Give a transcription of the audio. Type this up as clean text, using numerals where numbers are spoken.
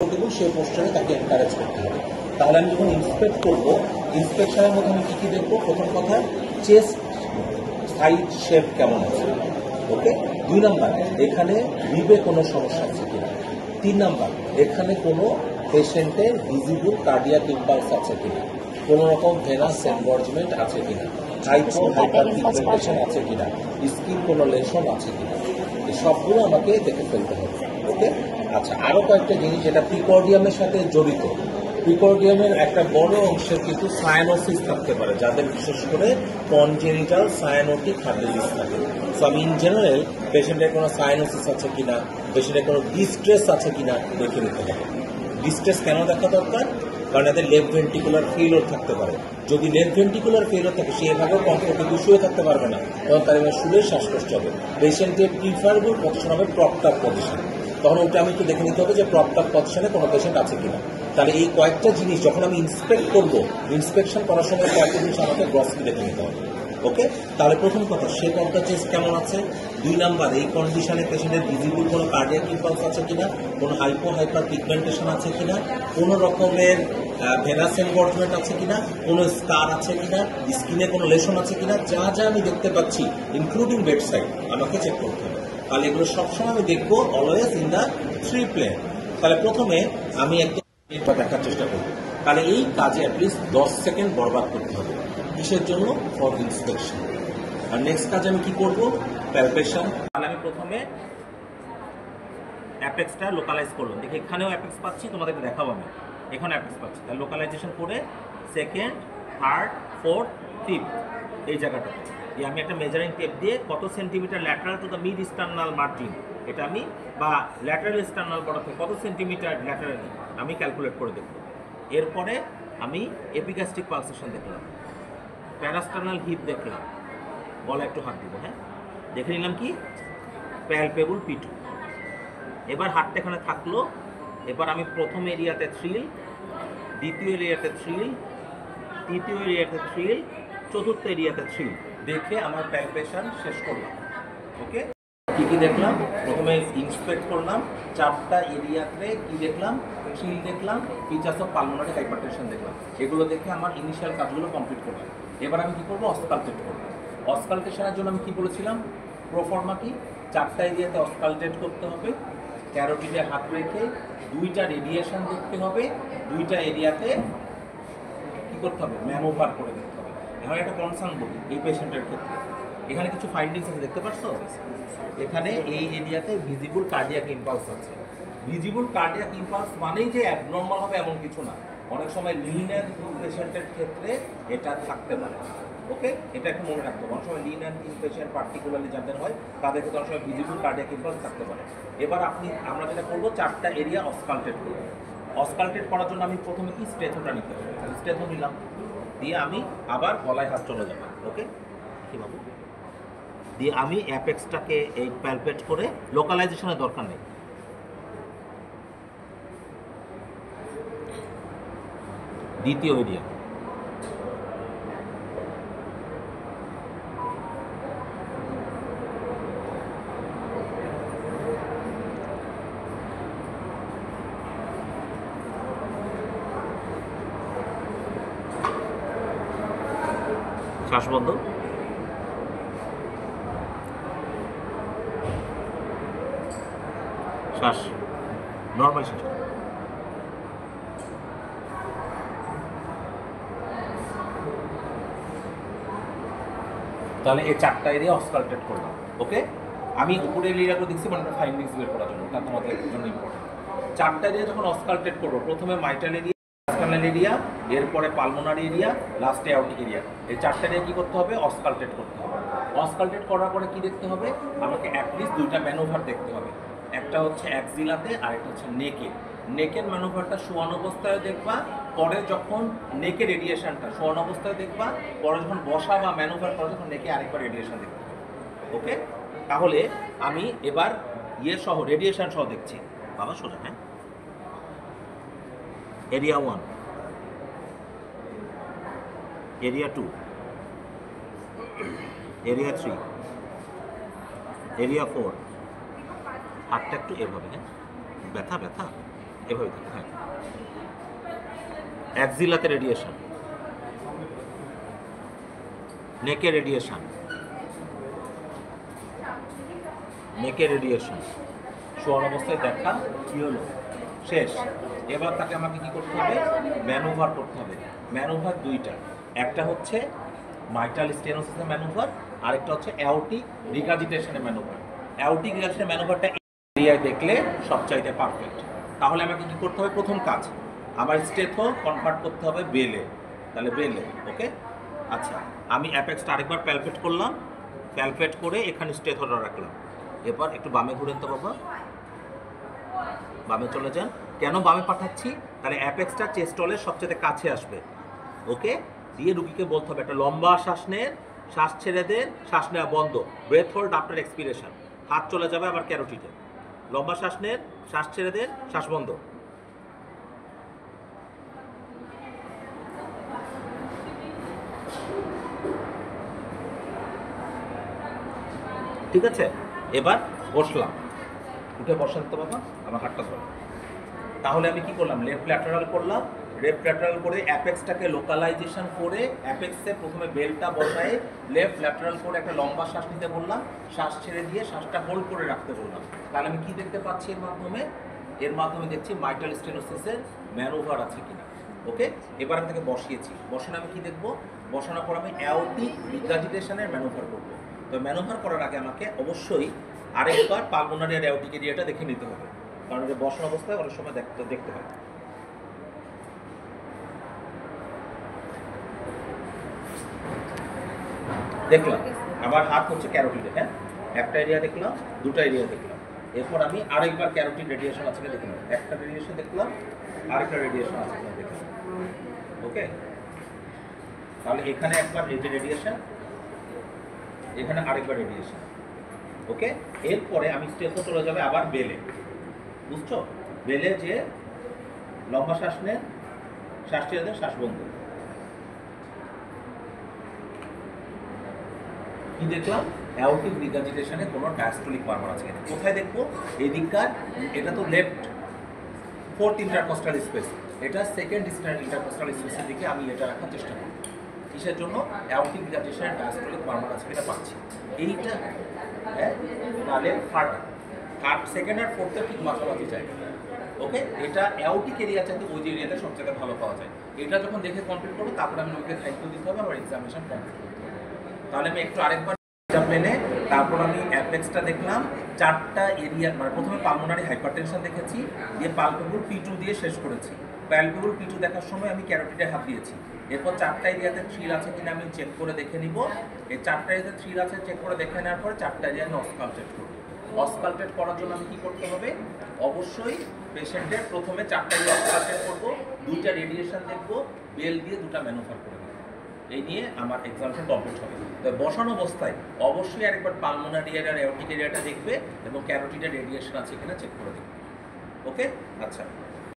সেই পোস্টারে তাকে এনকারেজ করতে হবে। তাহলে আমি যখন ইন্সপেক্ট করবো, ইন্সপেকশনের মধ্যে আমি কী দেখবো? প্রথম কথা, চেস্ট সাইড শেপ কেমন আছে, ওকে। 2 নাম্বার, এখানে রিবে কোনো সমস্যা আছে কিনা। 3 নাম্বার, এখানে কোনো পেশেন্টের ভিজিবল কার্ডিয়াক ইম্পালস আছে কিনা, কোনো রকম ভেনাস এনগর্জমেন্ট আছে কিনা, হাইপো হাইপার পিগমেন্টেশন আছে কিনা, স্কিন কোনো লেশন আছে কিনা, এই সবগুলো আমাকে দেখে ফেলতে হবে, ওকে। আচ্ছা, আরও কয়েকটা জিনিস যেটা প্রিকর্ডিয়ামের সাথে জড়িত। প্রিকর্ডিয়ামের একটা বড় অংশের কিন্তু সায়ানোসিস থাকতে পারে, যাদের বিশেষ করে কনজেনিটাল সায়ানোটিক হার্ট ডিজিজ থাকে। সো আমি ইন জেনারেল পেশেন্টের কোনো সায়ানোসিস আছে কিনা, পেশেন্টের কোনো ডিস্ট্রেস আছে কিনা দেখে নিতে হবে। ডিস্ট্রেস কেন দেখা দরকার? কারণ এদের লেফট ভেন্ট্রিকুলার ফেইলিওর থাকতে পারে। যদি লেফট ভেন্ট্রিকুলার ফেইলিওর থাকে, সে এভাবেও কমফোর্টেবলি শুয়ে থাকতে পারবে না, তখন তার এবার শুলে শ্বাসকষ্ট হবে। পেশেন্টের প্রিফারেবল পজিশন হবে প্রপড আপ পজিশন। তখন ওটা আমি একটু দেখে নিতে হবে যে প্রপড আপ পজিশনে কোনো পেশেন্ট আছে কিনা। তাহলে এই কয়েকটা জিনিস যখন আমি ইন্সপেক্ট করবো, ইন্সপেকশন করার সময় কয়েকটা জিনিস আমাকে গ্রসলি দেখে নিতে হবে, ওকে। তাহলে প্রথম কথা, শেপ অফ দ্য চেস্ট কেমন আছে। 2 নাম্বার, এই কন্ডিশনে পেশেন্টের ভিজিবল কোনো কার্ডিয়াক ইম্পালস আছে কিনা, কোনো হাইপো হাইপার পিগমেন্টেশন আছে কিনা, কোনো রকমের ভেনাস এনগর্জমেন্ট আছে কিনা, কোনো স্কার আছে কিনা, স্কিনে কোনো লেশন আছে কিনা, যা যা আমি দেখতে পাচ্ছি ইনক্লুডিং বেড সাইড আমাকে চেক করতে হবে। তাহলে এগুলো সবসময় আমি দেখবো অলওয়েজ ইন দ্য 3 প্লেন। তাহলে প্রথমে আমি একটা দেখার চেষ্টা করবো। তাহলে এই কাজে অ্যাটলিস্ট 10 সেকেন্ড বরবাদ করতে হবে। কিসের জন্য? For inspection. আর নেক্সট কাজ আমি কি করব? প্যালপেশন। তাহলে আমি প্রথমে অ্যাপেক্সটা লোকালাইজ করলাম। দেখি এখানেও অ্যাপেক্স পাচ্ছি, তোমাদেরকে দেখাবো আমি। এখানে অ্যাপেক্স পাচ্ছি, তাহলে লোকালাইজেশন করে সেকেন্ড, থার্ড, ফোর্থ, ফিফথ এই জায়গাটা আমি একটা মেজারিং টেপ দিয়ে কত centimetre lateral to the mid sternal margin, এটা আমি বা ল্যাটারাল স্টার্নাল বড় থেকে কত সেন্টিমিটার ল্যাটারালি আমি ক্যালকুলেট করে দেখব। এরপরে আমি এপিগ্যাস্ট্রিক পালসেশন দেখলাম, প্যারাস্টার্নাল হিপ দেখলাম, গলা একটু হাত দিব, হ্যাঁ, দেখে নিলাম কি প্যালপেবল পিটু। এবার হাতটা এখানে থাকলো। এবার আমি প্রথম এরিয়াতে থ্রিল, দ্বিতীয় এরিয়াতে থ্রিল, তৃতীয় এরিয়াতে থ্রিল, চতুর্থ এরিয়াতে থ্রিল দেখে আমার প্যালপেশন শেষ করলাম, ওকে। কী কী দেখলাম? প্রথমে ইন্সপেক্ট করলাম 4টা এরিয়াতে, কি দেখলাম? থ্রিল দেখলাম, ফিচার্স অফ পালমোনারি হাইপারটেনশন দেখলাম। এগুলো দেখে আমার ইনিশিয়াল কাজগুলো কমপ্লিট করলাম। এবার আমি কী করবো? অস্কালটেট করবো। অস্কালটেশনের জন্য আমি কী বলেছিলাম? প্রোফর্মা কি? 4টা এরিয়াতে অস্কালটেট করতে হবে, ক্যারোটিডে হাত রেখে 2টা রেডিয়েশন দেখতে হবে, 2টা এরিয়াতে কী করতে হবে? ম্যানোভার করে দেখতে হবে। এখন একটা কনসার্ন বলি এই পেশেন্টের ক্ষেত্রে, এখানে কিছু ফাইন্ডিংস আছে, দেখতে পাচ্ছ? এখানে এই এরিয়াতে ভিজিবল কার্ডিয়াক ইম্পালস আছে। ভিজিবল কার্ডিয়াক ইম্পালস মানেই যে অ্যাবনর্মাল হবে এমন কিছু না। অনেক সময় লিন অ্যান্ড থিন পেশেন্টের ক্ষেত্রে এটা থাকতে পারে, ওকে। এটা একটু মনে রাখতে হবে। অনেক সময় lean and thin patient particularly যাদের হয় তাদের ক্ষেত্রে অনেক সময় ভিজিবল কার্ডিয়াক ইম্পালস থাকতে পারে। এবার আমরা যেটা করবো, 4টা এরিয়া অস্কালটেট করবো। অস্কালটেট করার জন্য আমি প্রথমে কি স্টেথোটা নিতে হবে, স্টেথো নিলাম, দিয়ে আমি আবার গলায় হাত চলে যাবো, ওকে। কি বাবু? দিয়ে আমি অ্যাপেক্সটাকে এই প্যালপেট করে, লোকালাইজেশনের দরকার নেই। দ্বিতীয় এরিয়া, শ্বাস বন্ধ, শ্বাস নর্মাল শ্বাস। তাহলে এই 4টা এরিয়া অস্কালটেট করলাম, ওকে। আমি উপরের এরিয়াগুলো দেখছি মানে ফাইন্ডিংস বের করার জন্য, তা তোমাদের জন্য ইম্পর্টেন্ট। 4টা এরিয়া যখন অস্কালটেট করবো, প্রথমে মাইটাল এরিয়া, স্টার্নাল এরিয়া, এরপরে পালমোনারি এরিয়া, লাস্টে অ্যাওর্টিক এরিয়া, এই 4টা এরিয়া কী করতে হবে? অস্কালটেট করতে হবে। অস্কালটেট করার পরে কি দেখতে হবে? আমাকে অ্যাটলিস্ট 2টা ম্যানোভার দেখতে হবে। একটা হচ্ছে অ্যাক্সিলাতে আর একটা হচ্ছে নেকে। নেকের ম্যানোভারটা শোয়ানো অবস্থায় দেখবা, পরে যখন নেকে রেডিয়েশনটা শোয়ানো অবস্থায় দেখবা, পরে যখন বসা বা ম্যানোভার করে যখন নেকে আরেকবার রেডিয়েশন দেখতে হবে, ওকে। তাহলে আমি এবার সহ রেডিয়েশন সহ দেখছি, বাবা সোজা, হ্যাঁ। এরিয়া 1, এরিয়া 2, এরিয়া 3, এরিয়া 4, হাতটা একটু এভাবে, হ্যাঁ, ব্যথা ব্যথা এভাবে দেখো, হ্যাঁ, অ্যাক্সিলাতে রেডিয়েশন, নেকে রেডিয়েশন, নেকে রেডিয়েশন, শোয়ার অবস্থায় দেখা কি হলো, শেষ। এবার তাকে আমাকে কি করতে হবে, ম্যানুভার করতে হবে। ম্যানুভার দুইটা, একটা হচ্ছে মাইটাল স্টেনোসিসের ম্যানুভার, আরেকটা হচ্ছে অ্যাওটিক রিগাজিটেশনের ম্যানুভার। অ্যাওটিক রিগাজিটেশনের ম্যানুভারটা এরিয়ায় দেখলে সবচাইতে পারফেক্ট। তাহলে আমাকে কি করতে হবে, প্রথম কাজ আমার স্টেথো কনভার্ট করতে হবে বেলে, তাহলে বেলে, ওকে। আচ্ছা, আমি অ্যাপেক্সটা আরেকবার প্যালপেট করলাম, প্যালপেট করে এখানে স্টেথোটা রাখলাম। এবার একটু বামে ঘুরেন তো বাবা, বামে চলে যান। কেন বামে পাঠাচ্ছি, তাহলে অ্যাপেক্সটা চেস্টলের সবচেয়ে কাছে আসবে, ওকে। দিয়ে রুগীকে বলতে হবে একটা লম্বা শ্বাস নেন, শ্বাস ছেড়ে দেন, শ্বাস নেওয়া বন্ধ, ব্রেথ হোল্ড আফটার এক্সপিরেশন। হাত চলে যাবে আবার ক্যারোটিডে। লম্বা শ্বাস নেন, শ্বাস ছেড়ে দেন, শ্বাস বন্ধ। ঠিক আছে, এবার বসলাম, উঠে বসেন তো বাবা, আমার হাতটা ধরো। তাহলে আমি কি করলাম, লেফট ল্যাটারাল করলাম, লেফট ল্যাটারাল করে অ্যাপেক্সটাকে লোকালাইজেশন করে অ্যাপেক্সে প্রথমে বেলটা বসায় লেফট ল্যাটারাল করে একটা লম্বা শ্বাস নিতে বললাম, শ্বাস ছেড়ে দিয়ে শ্বাসটা হোল্ড করে রাখতে বললাম। তাহলে আমি কি দেখতে পাচ্ছি এর মাধ্যমে দেখছি মাইটাল স্টেনোসিসের ম্যানুভার আছে কিনা, ওকে। এবার আমি তাকে বসিয়েছি, বসানো আমি কি দেখবো, বসানোর পর আমি অ্যাওটিক রিগাজিটেশনের ম্যানুভার করবো। তো ম্যানুভার করার আগে আমাকে অবশ্যই আরেকবার পালমোনারি আর অ্যাওটিক এরিয়াটা দেখে নিতে হবে, কারণ এটা বসানো অবস্থায় অনেক সময় দেখতে হয়। দেখলাম আমার হাত হচ্ছে ক্যারোটিডে, হ্যাঁ, একটা এরিয়া দেখলাম, দুটো এরিয়া দেখলাম। এরপর আমি আরেকবার ক্যারোটিড রেডিয়েশন আছে কিনা দেখলাম, একটা রেডিয়েশন দেখলাম, আরেকটা রেডিয়েশন আছে কিনা দেখলাম, ওকে। তাহলে এখানে একবার এই যে রেডিয়েশন, এখানে আরেকবার রেডিয়েশন, ওকে। এরপরে আমি স্টেপও চলে যাবে আবার বেলে, বুঝছো, বেলে যে লম্বা শ্বাস নেন, শ্বাস ছেড়ে দেন, শ্বাস বন্ধ। কি দেখলাম, অ্যাওটিক রিগাজিটেশনে কোনো ডায়াস্টোলিক মারমার আছে কিনা। কোথায় দেখবো, এই দিককার, এটা তো লেফট ফোর্থ ইন্টারকোস্টাল স্পেস, এটা সেকেন্ড ইন্টারকোস্টাল স্পেসের দিকে আমি এটা রাখার চেষ্টা করি। কিসের জন্য, অ্যাওটিক রিগাজিটেশনের ডায়াস্টোলিক মারমার আছে কিনা পাচ্ছি, এইটা, হ্যাঁ। তাহলে থার্ড সেকেন্ড আর ফোর্থের ঠিক মাঝামাঝি জায়গা, ওকে। এটা অ্যাওটিক এরিয়া চাইতে ওই যে এরিয়াতে সবচেয়ে ভালো পাওয়া যায়। এটা যখন দেখে কমপ্লিট করবো, তারপরে আমি লোকের দায়িত্ব দিতে হবে আবার এক্সামিনেশন কমপ্লিট করতে হবে। তাহলে আমি একটু আরেকবার মেনে, তারপর আমি অ্যাপেক্সটা দেখলাম, চারটা এরিয়া, মানে প্রথমে পালমোনারি হাইপারটেনশন দেখেছি, দিয়ে পালপেবল P2 দিয়ে শেষ করেছি। পালপেবল P2 দেখার সময় আমি ক্যারোটিডে হাত দিয়েছি। এরপর চারটা এরিয়াতে থ্রিল আছে কিনা আমি চেক করে দেখে নিব। এই চারটা এরিয়াতে থ্রিল আছে চেক করে দেখে নেওয়ার পরে চারটা এরিয়া আমি অসকালটেট করব। অসকালটেট করার জন্য আমি কী করতে হবে, অবশ্যই পেশেন্টের প্রথমে চারটা এরিয়া অসকালটেট করবো, দুইটা রেডিয়েশন দেখবো, বেল দিয়ে দুটা ম্যানুভার করে দেবো। এই নিয়ে আমার এক্সামটা কমপ্লিট হবে। তো বসানো অবস্থায় অবশ্যই আরেকবার পালমোনারি আর অ্যাওটিক এরিয়াটা দেখবে এবং ক্যারোটিডের রেডিয়েশন আছে কিনা চেক করে দেখবে, ওকে। আচ্ছা।